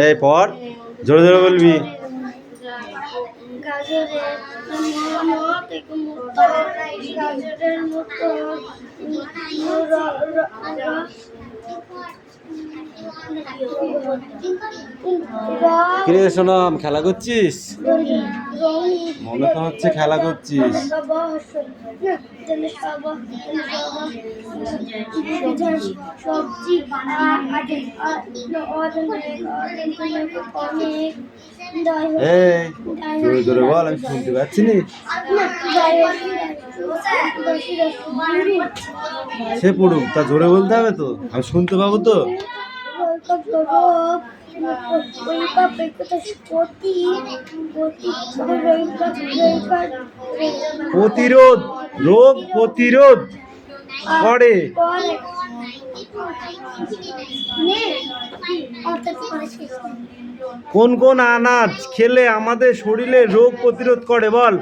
এই পর জোরে জোরে বলবি। কিরে সোনাম, খেলা করছিস? মনে তো হচ্ছে খেলা করছিস। এই জোরে জোরে বল, আমি শুনতে পাচ্ছি না। সে পড়ুক, তা জোরে বলতে হবে তো, আমি শুনতে পাবো তো। প্রতিরোধ, রোগ প্রতিরোধ করে। কোন কোন আনাজ খেলে আমাদের শরীরে রোগ প্রতিরোধ করে বল?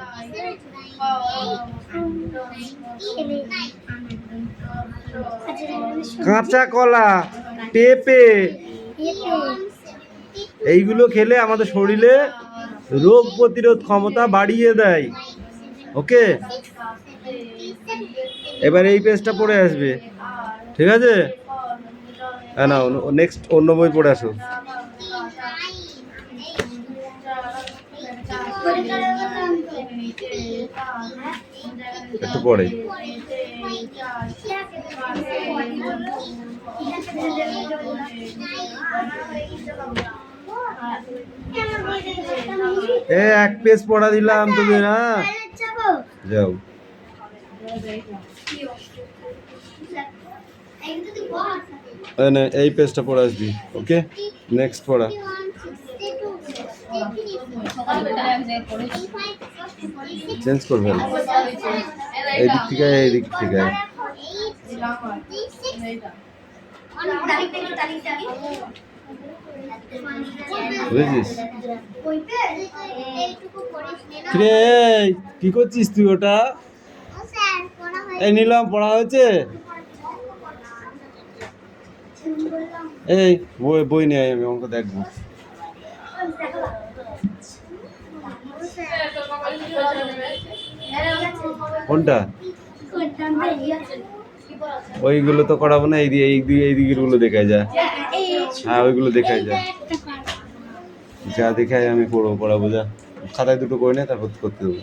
কাঁচা কলা, পেঁপে, এইগুলো খেলে আমাদের শরীরে রোগ প্রতিরোধ ক্ষমতা বাড়িয়ে দেয়। ওকে, এবার এই পেজটা পড়ে আসবে, ঠিক আছে? না, নেক্সট অন্য বই পড়ে আসো। একটু পরে এক পেজ পড়া দিলাম তুমি, না যাও। এই পেজটা পড়ে আসবি। ওকে, নেক্সট পড়া। চেঞ্জ করবেন এই দিক থেকে, এই দিক থেকে। বুঝেছিস? কি করছিস তুই ওটা? এই নিলাম, পড়া হয়েছে। এই বই নিয়ে আমি অঙ্ক দেখবো। কোনটা? ওইগুলো তো করাবো না, এই দিকের গুলো দেখাই যায়। হ্যাঁ, ওইগুলো দেখাই যায়, যা দেখাই আমি পড়াবো। যা খাতায় দুটো করে নে, তারপর করতে দেবো।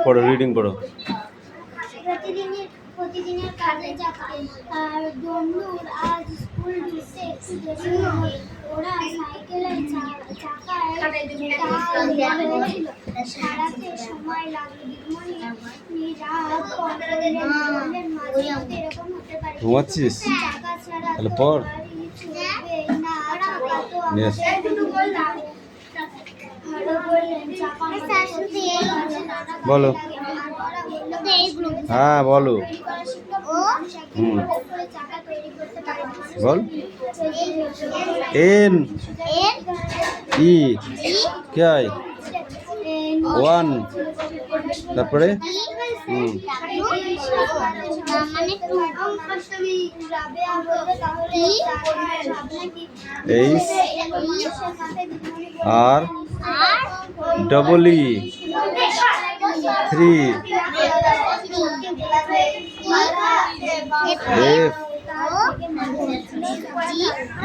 পড়ো, রিডিং পড়ো। প্রতিদিনের কাজে যাচ্ছে আর দন্দুর আজ স্কুল দিতে একটু দেরি হলো। ওরা সাইকেলের চাকায় সারাতে সময় লাগে। ঘুমাচ্ছিস? তাহলে পড়। বলো। হ্যাঁ বলো। বল। এন ই কে 1, তারপরে H R double E 3 F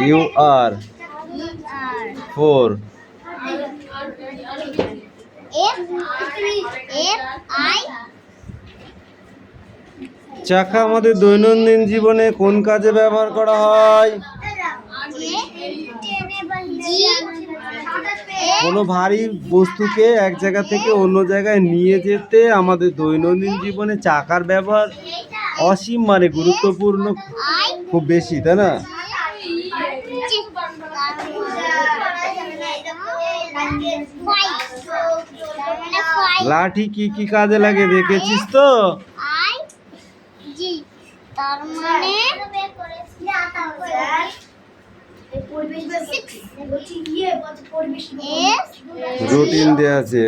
U R 4 চাকা আমাদের দৈনন্দিন জীবনে কোন কাজে ব্যবহার করা হয়? কোনো ভারী বস্তুকে এক জায়গা থেকে অন্য জায়গায় নিয়ে যেতে আমাদের দৈনন্দিন জীবনে চাকার ব্যবহার অসীম, মানে গুরুত্বপূর্ণ, খুব বেশি, তাই না? লাঠি কি কি কাজে লাগে দেখেছিস তো? তার মানে রুটিন দেয়া আছে।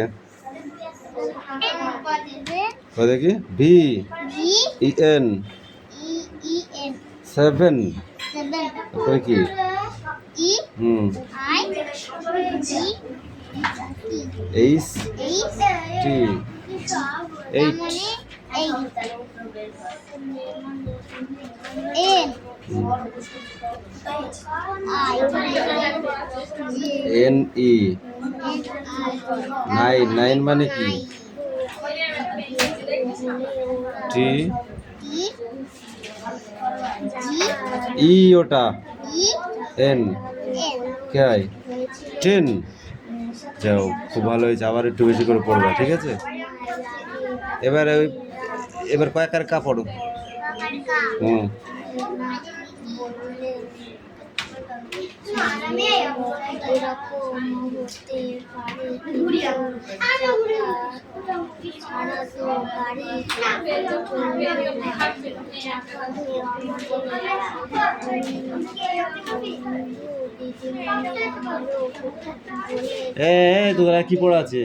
দেখি ভি ই এন 7 তারপরে কি এইচ টি 8 এন ই 9 মানে কি টি ই ওটা এন কে আই 10 যাও খুব ভালো হয়েছে আবার একটু বেশি করে পড়বা ঠিক আছে এবার কয়েকার কা পড়ো তোরা কি পড়া আছে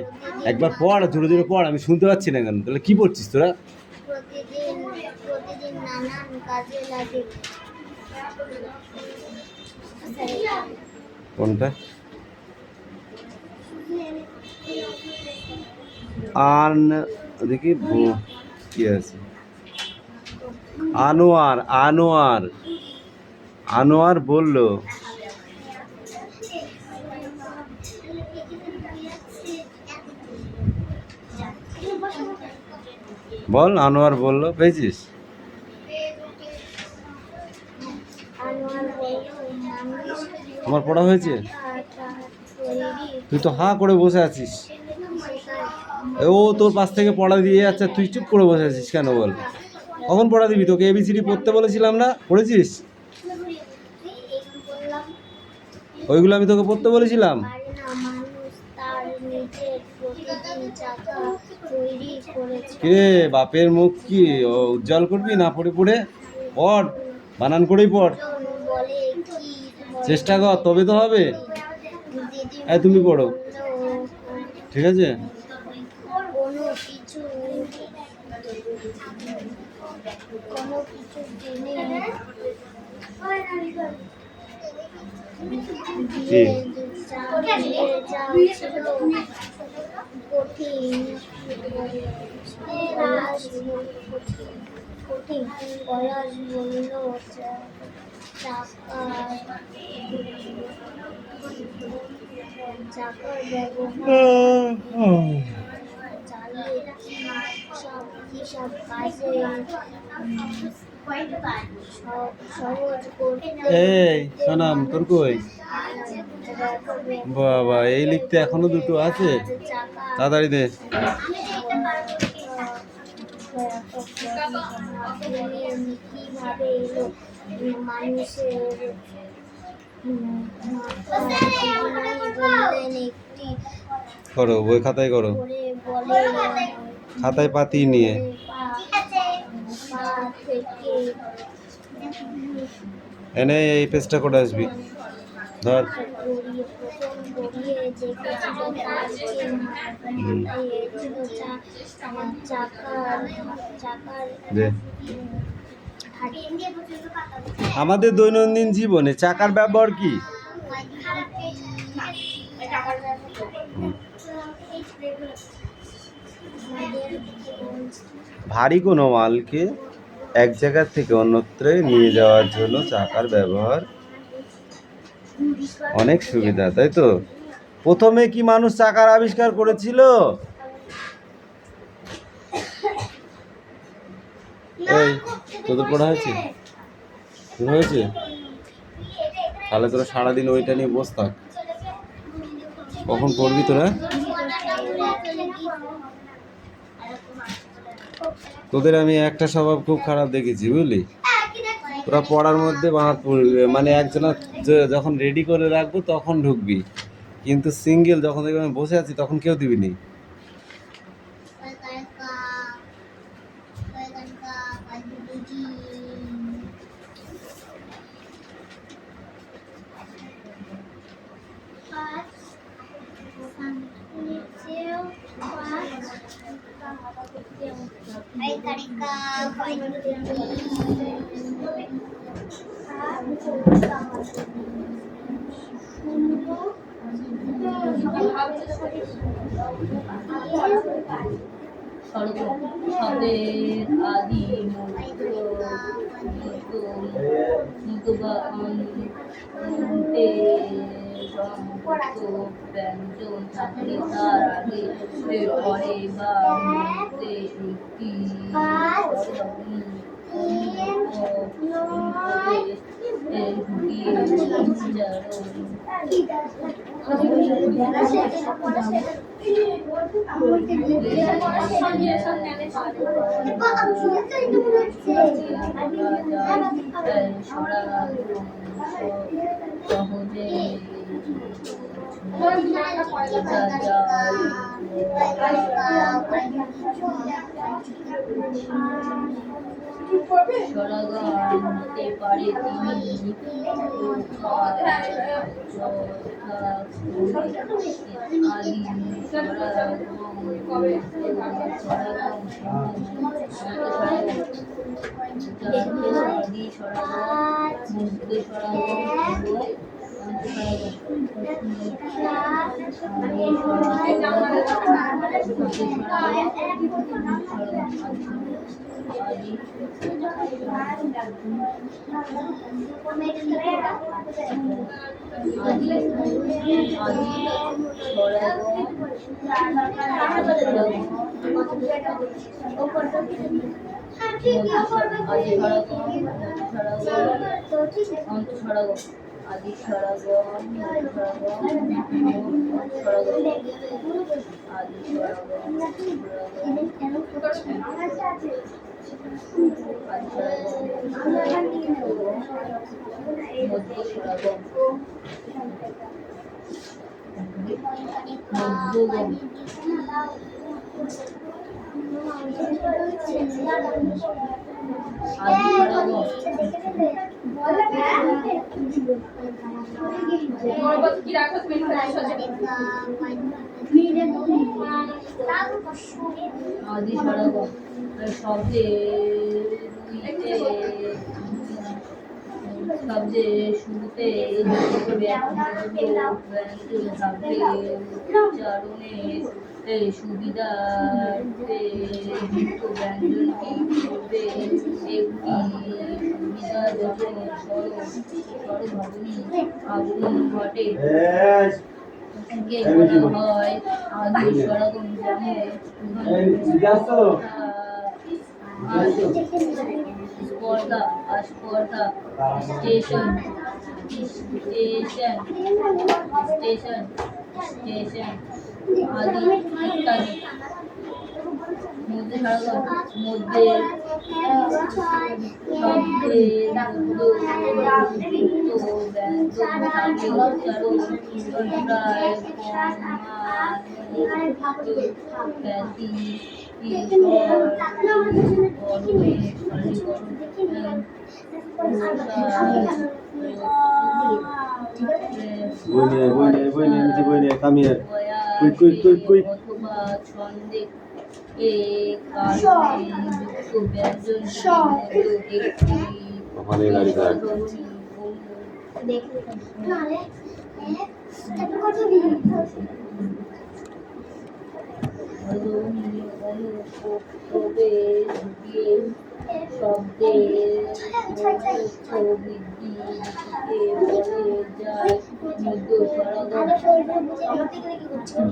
একবার পড় জোরে জোরে পড় আমি শুনতে পাচ্ছি না কেন তাহলে কি পড়ছিস তোরা প্রতিদিন নানান কাজে লাগে কোনটা দেখি কি আছে আনোয়ার বলল বল আনোয়ার বলল পেয়েছিস আমার পড়া হয়েছে তুই তো হাঁ করে বসে আছিস ও তোর পাশ থেকে পড়া দিয়ে যাচ্ছে তুই চুপ করে বসে আছিস কেন বল কখন পড়া দিবি তোকে এবিসিডি পড়তে বলেছিলাম না পড়েছিস ওইগুলো আমি তোকে পড়তে বলেছিলাম কিরে বাপের মুখ কি উজ্জ্বল করবি না পড়ে পড়ে পড় বানান করেই পড় চেষ্টা কর তবে তো হবে তুমি পড়ো ঠিক আছে এই সোনাম তোর কই বাবা এই লিখতে এখনো দুটো আছে তাড়াতাড়ি দে করো বই খাতায় করো খাতায় পাতি নিয়ে এনে এই পেজটা করে আসবি ধর আমাদের দৈনন্দিন জীবনে চাকার ব্যবহার কি ভারী কোনো মালকে এক জায়গা থেকে অন্যত্র নিয়ে যাওয়ার জন্য চাকার ব্যবহার অনেক সুবিধা তাই তো প্রথমে কি মানুষ চাকার আবিষ্কার করেছিল এই তোদের পড়া হয়েছে তাহলে তোরা সারাদিন ওইটা নিয়ে বস থাক কখন পড়বি তোরা তোদের আমি একটা স্বভাব খুব খারাপ দেখেছি বুঝলি তোরা পড়ার মধ্যে মানে একজনা যখন রেডি করে রাখবো তখন ঢুকবি কিন্তু সিঙ্গেল যখন দেখবি আমি বসে আছি তখন কেউ দিবি নি Ay, karika, সর্ব শব্দের আদি অন্তে ব্যঞ্জন থাকলে তার আগে পরে বা মুহূর্তে একটি সরাগম হতে পারে তিনি আদি শব্দে শুরুতে উচ্চারণে সুবিধার্থে যুক্ত ব্যঞ্জনটি পূর্বে একটি সুবিধাজনক আগমন ঘটে হয় আদি সরগম স্পর্ধা अस्पर्धा स्टेशन आदि इत्यादि মধ্যে অথবা ছন্দে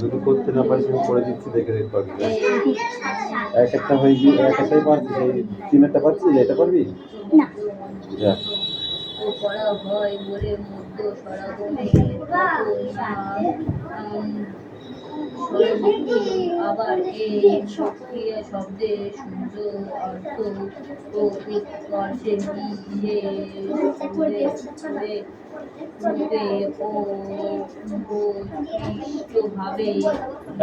যদি করতে না পারিস আমি করে দিচ্ছি, দেখে রেট পাবি। এক একটা হয়ে গিয়ে এক একটাই পারছিস, এই তিনটা পাচ্ছিস, এটা পারবি না। যা করা হয় বলে মধ্য সরাগমে আবার এই প্রক্রিয়া শব্দে সূর্য অর্থ ও উৎকর্ষে ভাবে।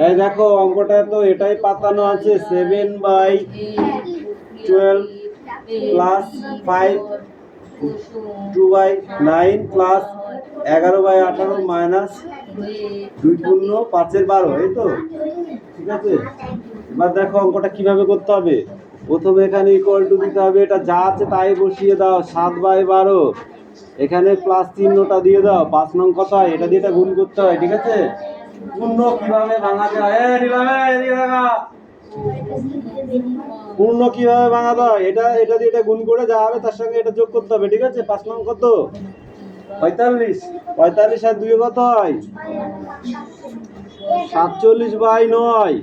এই দেখো অঙ্কটা তো এটাই পাতানো আছে, 7/12 প্লাস 5 2/9 প্লাস 11/18 মাইনাস 2 × 5 = 12, এই তো ঠিক আছে। এবার দেখো অঙ্কটা কিভাবে করতে হবে। প্রথমে এখানে ইকুয়াল টু দিতে হবে, এটা যা আছে তাই বসিয়ে দাও। 7/12 এখানে প্লাস চিহ্নটা দিয়ে দাও। 5 নং কত হয় এটা দিয়ে এটা গুণ করতে হয়, ঠিক আছে। পূর্ণ কিভাবে ভাঙাতে হয়, পূর্ণ কিভাবে ভাঙাতে হয়, এটা এটা দিয়ে এটা গুণ করে যা হবে তার সঙ্গে এটা যোগ করতে হবে, ঠিক আছে। 5 নং কত 45, 45 আর 2 কত হয় 47/9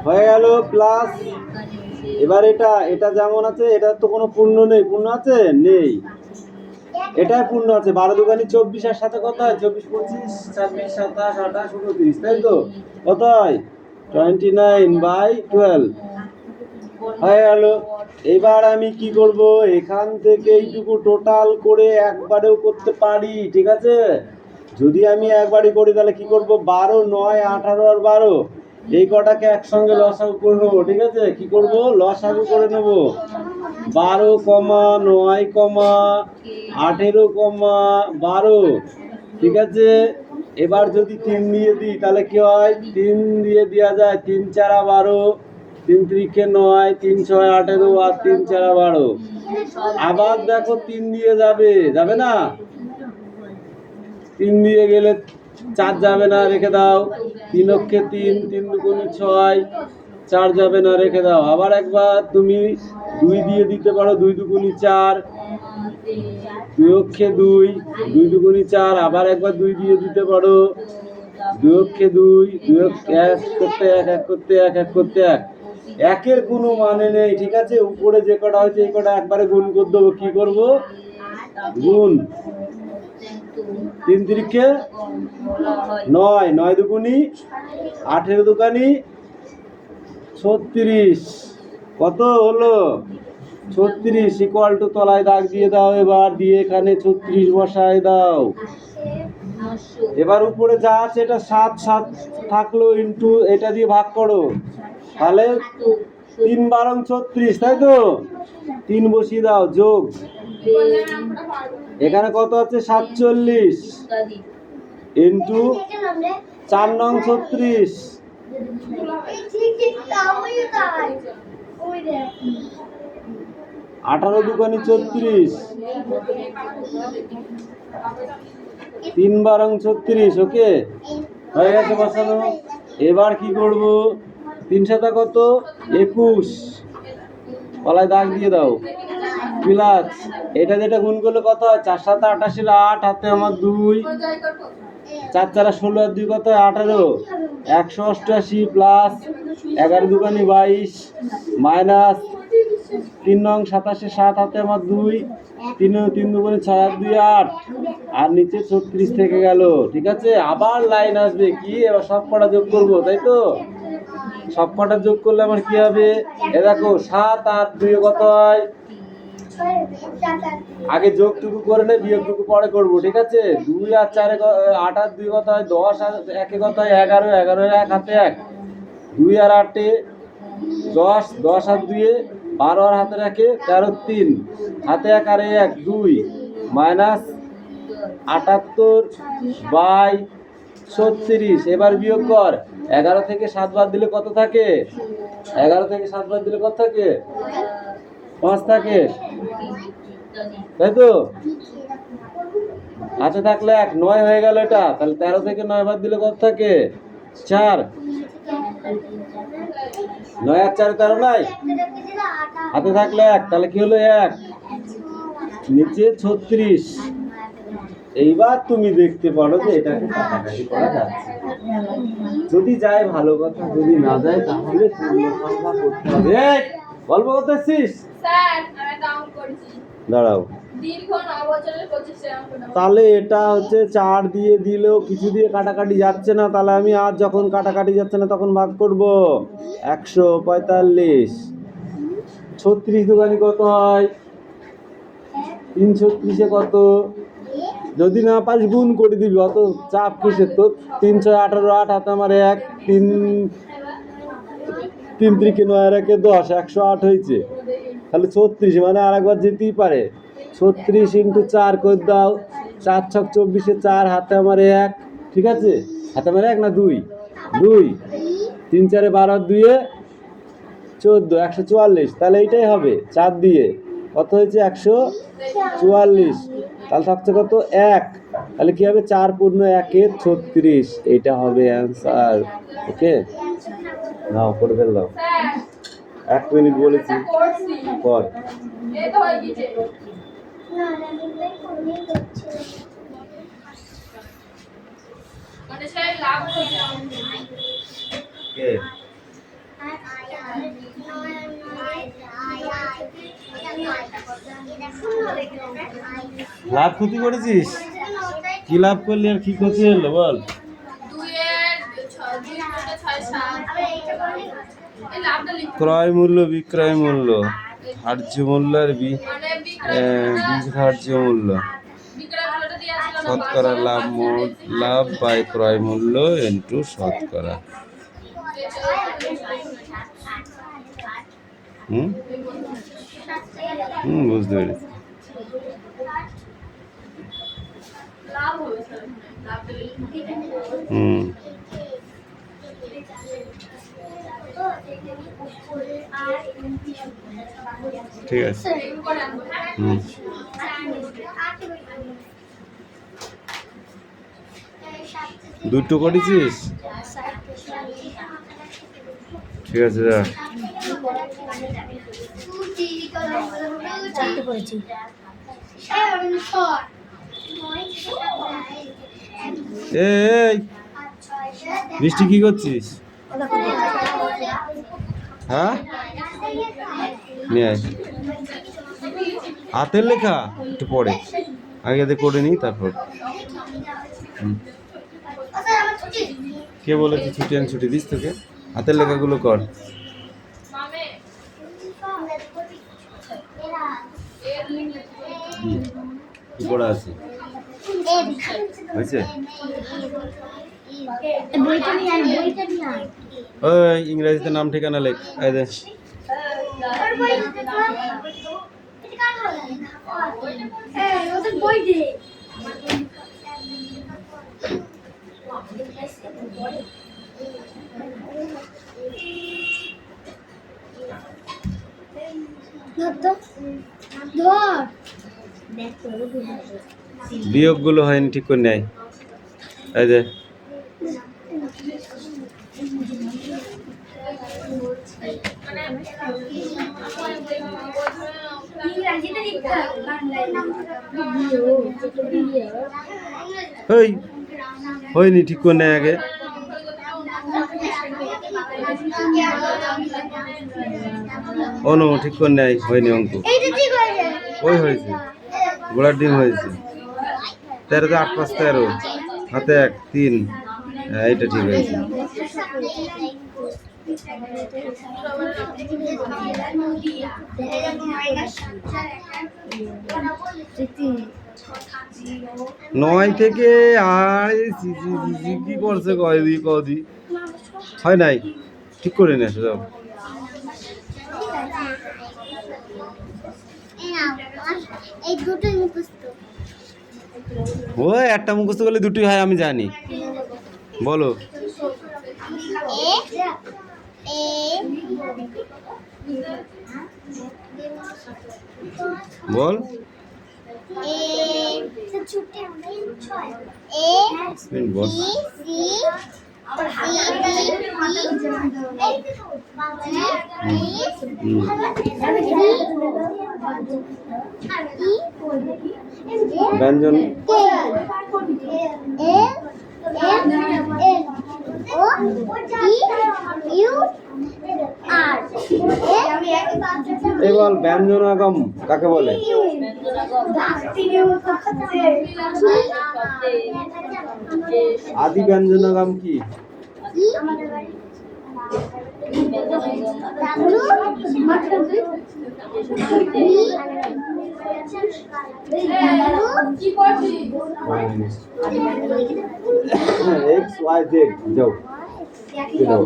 হয়ে গেল প্লাস। এবার এটা এটা যেমন আছে, এটা তো কোনো পূর্ণ নেই, পূর্ণ আছে নেই, এটাই পূর্ণ আছে। 12 দুগুণে 24 আর সাথে কত হয় 24 25 26 27 28 29, তাই তো কত হয় 29/12 হয়ে গেল। এবার আমি কি করব, এখান থেকে এইটুকু টোটাল করে একবারেও করতে পারি, ঠিক আছে। যদি আমি একবারই করি তাহলে কি করব, 12 9 18 আর 12 এই কটাকে একসঙ্গে লসাগু করে নেবো, ঠিক আছে। কি করব, লসাগু করে নেব। 12, 9, 18, 12, ঠিক আছে। এবার যদি 3 দিয়ে দিই তাহলে কি হয়, 3 দিয়ে দেওয়া যায়। 3 4 12, 3 3 9, 3 6 18 আর 3 4 12। আবার দেখো 3 দিয়ে যাবে, যাবে না, 3 দিয়ে গেলে 4 যাবে না, রেখে দাও। 3 অক্ষে 3, 3 দুগুণে 6, 4 যাবে না, রেখে দাও। আবার একবার তুমি 2 দিয়ে দিতে পারো, 2 দুগুণে 4, 2 অক্ষে 2, 2 দুগুণে 4। আবার একবার 2 দিয়ে দিতে পারো, 2 অক্ষে 2, 2 অক্ষে 1 করতে 1, 1 করতে 1, 1 করতে 1। একের কোনো মানে নেই, ঠিক আছে। উপরে যে কটা হয়েছে এই কটা একবারে গুণ করে দেবো। কি করব, গুণ। 3 3 9, 9 দুগুণি 18 দুগুণি 36, কত হলো 36 ইকুয়াল টু তলায় দাগ দিয়ে দাও। এবার দিয়ে এখানে 36 বসায় দাও। এবার উপরে যা আছে এটা 7 7 থাকলো, ইন্টু এটা দিয়ে ভাগ করো, তাহলে 3 12 36, তাই তো। 3 বসিয়ে দাও, যোগ এখানে কত আছে 47 ইন্টু 4 নং 36, 18 দুগুণে 34, 3 12 36, ওকে হয়ে গেছে বসানো। এবার কি করব, 3 7 কত 21, তলায় দাগ দিয়ে দাও, প্লাস এটা যেটা গুণ করলে কত হয় 4 7 88, 8 হাতে আমার 2, 4 4 16 আর 2 কত 18, 188 প্লাস 11 দুগুণে 22 মাইনাস 3 নং 27, 7 হাতে আমার 2, 3 দুগুণে 6 আর 2 8 আর নিচে 36 থেকে গেল, ঠিক আছে। আবার লাইন আসবে, কি এবার সব কটা যোগ করবো, তাই তো। সব কটা যোগ করলে আমার কি হবে, এ দেখো 7 আর 2 কত হয়, আগে যোগটুকু করে নে, বিয়োগটুকু পরে করবো, ঠিক আছে। 2 আর 4 8 আর 2 কত হয় 10 আর 1 কত হয় 11, 11 1 হাতে 1, 2 আর 8 10, 10 আর 2 12 আর হাতে 1 13, 3 হাতে 1 আর 1 2 মাইনাস 78/36। এবার বিয়োগ কর, 11 থেকে 7 বাদ দিলে কত থাকে, 11 থেকে 7 বাদ দিলে কত থাকে 5 থাকে, তাই তো। হাতে থাকলে 1, 9 হয়ে গেল এটা, তাহলে 13 থেকে 9 বাদ দিলে কত থাকে 4, 9 আর 4 13 নাই, হাতে থাকলে 1, তাহলে কি হলো 1, নিচে 36। এইবার তুমি দেখতে পারো যে এটাকে কাটাকাটি করা যাচ্ছে, যদি যায় ভালো কথা, যদি না যায় তাহলে পূর্ণ সংখ্যা করতে হবে। গল্প করতেছিস স্যার, আমি কাউন্ট করছি। দাঁড়াও, দীর্ঘ 9 বছরের 25 টাকা করে। তাহলে এটা হচ্ছে 4 দিয়ে দিলেও কিছু দিয়ে কাটাকাটি যাচ্ছে না, তাহলে আমি আর যখন কাটাকাটি যাচ্ছে না তখন ভাগ করব। 145, 36 দুগুণে কত হয় 336 কত, যদি না পারিস গুণ করে দিবি, অত চাপ কিসের তোর। 3 6 18, 8 হাতে আমার 1, 3 3 3 9 আর 1 10, 108 হয়েছে, তাহলে 36, মানে আর একবার যেতেই পারে। 36 ইন্টু 4 করে দাও, 4 6 24, 4 হাতে আমার 1, ঠিক আছে। হাতে আমার 1 না 2, 2 3 4 12 2 14, 144, তাহলে এইটাই হবে 4 দিয়ে কত হয়েছে 144, তাহলে থাকছে কত 1, তাহলে কি হবে 4 পূর্ণ 1 36, এইটা হবে অ্যান্সার। ওকে, নাও করে ফেল দাও। স্যার 1 মিনিট বলেছি, এটা করছি পর এই তো হয়ে গেছে না রানীটাই ফোনই করছে মানে সেই লাভ হয়ে কে লাভ ক্ষতি করেছিস? কি লাভ করলি আর কি ক্ষতি হলো বল? 2 এর 6 2 গুণে 6 7 এই লাভটা লিখ ক্রয় মূল্য, বিক্রয় মূল্য, ধার্য মূল্য আর মানে বিক্রয় ধার্য মূল্য, মূল্যটা দেয়া ছিল না শতকরা লাভ, লাভ বাই ক্রয় মূল্য ইন্টু শতকরা। হুম হুম বুঝতে পেরেছি। লাভ হবে স্যার লাভটা লিখ হুম ঠিক আছে। করে আনবো হুম দুটো করেছিস? ঠিক আছে যা। চারটে করেছি এই বৃষ্টি কি করছিস? হ্যাঁ নিয়ে আয়। হাতের লেখা একটু পরে, আগে এদের করে নিই তারপর। হুম। কে বলেছে ছুটি? আমি ছুটি দিস তোকে? হাতের লেখাগুলো কর। মামে এর লিখ কি কি পড়া আছে? হয়েছে? বইটা নিয়ে আয়, বইটা নিয়ে আয়। ওই ইংরেজিতে নাম ঠিকানা লেখ। এই দে। ওদের বই দে ধর বিয়োগগুলো হয়নি ঠিক করে নেয়। এই যে ইংরেজিতে লিখতে হবে বাংলায় ওই হয়নি ঠিক করে নেয় আগে। অনু ঠিক করে নেয়, হয়নি অঙ্ক। এইটা ঠিক হয়েছে ওই হয়েছে, ঘোড়ার ডিম হয়েছে। 13 8 5 13, হাতে 1 3, এইটা ঠিক হয়েছে। নয় থেকে আর কি করছে কয়দি কদি হয় নাই, ঠিক করে নে সব। এই দুটোই মুখস্থ ও একটা মুখস্থ করলে দুটোই হয় আমি জানি। বলো এ এ বল। এ ছুটে আমরা ছয় এ বল বি সি ব্যঞ্জন এই বল ব্যঞ্জনাগম কাকে বলে? আদি ব্যঞ্জনাগম কি? কি করছিস এক্স ওয়াই জেড যাও যাও।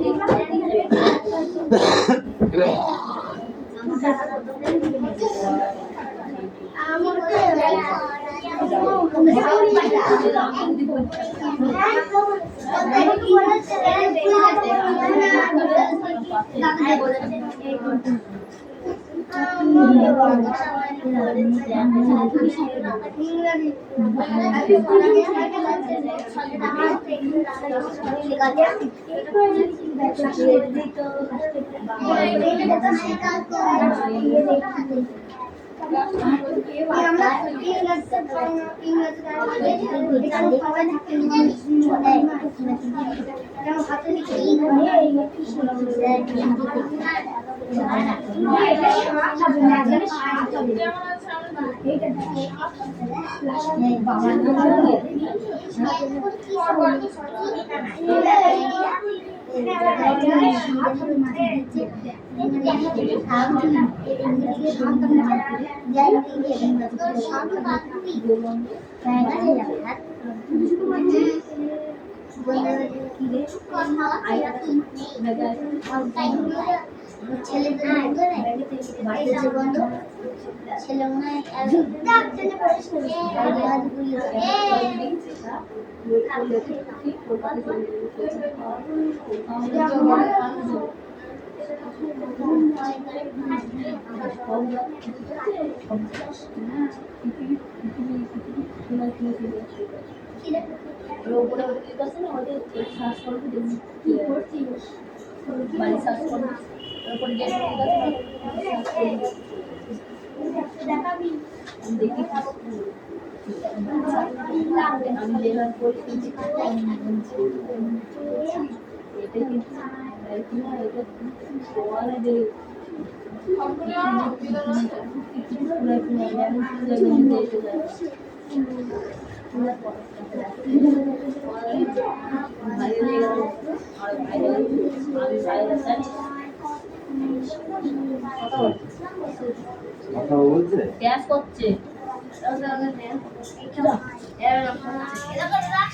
গ্যাস করছে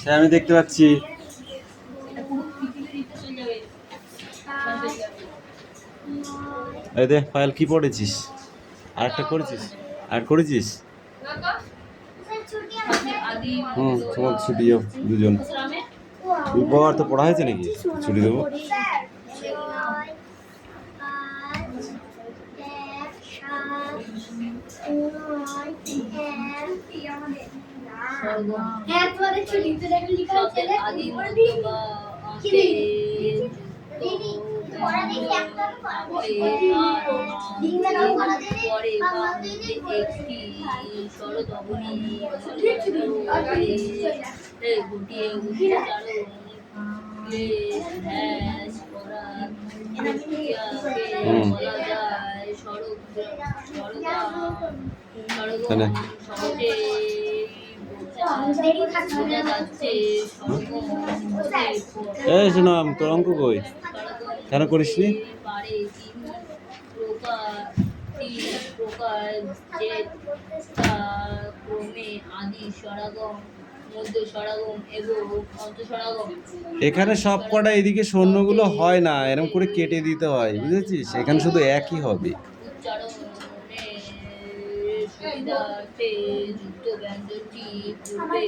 সে আমি দেখতে পাচ্ছি। এই দে ফাইল কি পড়েছিস? আরেকটা করেছিস? আর করেছিস? হুম, তোমার ছুটি যাও দুজন। বাবার তো পড়া হয়েছে নাকি? ছুটি দেবো। এই শোনাম, তোর অঙ্ক কই? কেন করিসনি? এখানে সব কটা এদিকে শূন্যগুলো হয় না, এরকম করে কেটে দিতে হয়, বুঝেছিস? এখানে শুধু একই হবে। যুক্ত ব্যঞ্জনটি পূর্বে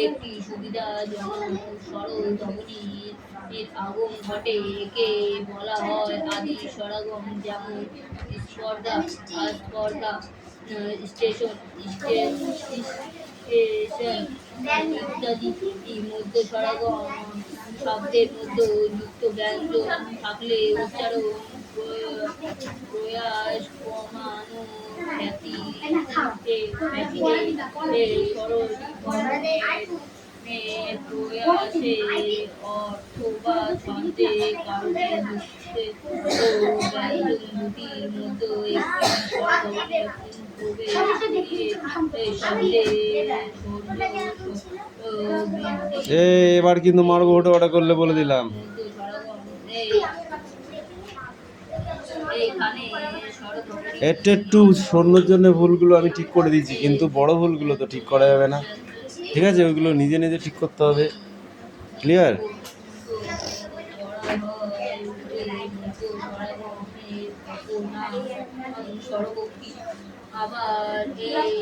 একটি সুবিধাজনক সরল ধ্বনির আগম ঘটে, একে বলা হয় আদি স্বরাগম। যেমন স্পর্ধা, আস্পর্ধা, স্টেশন, ইত্যাদি। মধ্য স্বরাগম শব্দের মধ্যে যুক্ত ব্যঞ্জন থাকলে উচ্চারণ প্রয়াস কমানো প্রয়াসে অথবা ছন্দে কারণে ব্যঞ্জন দুটির মধ্যে এবার কিন্তু মারবো, ওটা ওটা করলে বলে দিলাম। একটু একটু শূন্যর জন্য ভুলগুলো আমি ঠিক করে দিয়েছি, কিন্তু বড় ভুলগুলো তো ঠিক করা যাবে না, ঠিক আছে? ওইগুলো নিজে নিজে ঠিক করতে হবে। ক্লিয়ার? আবার এই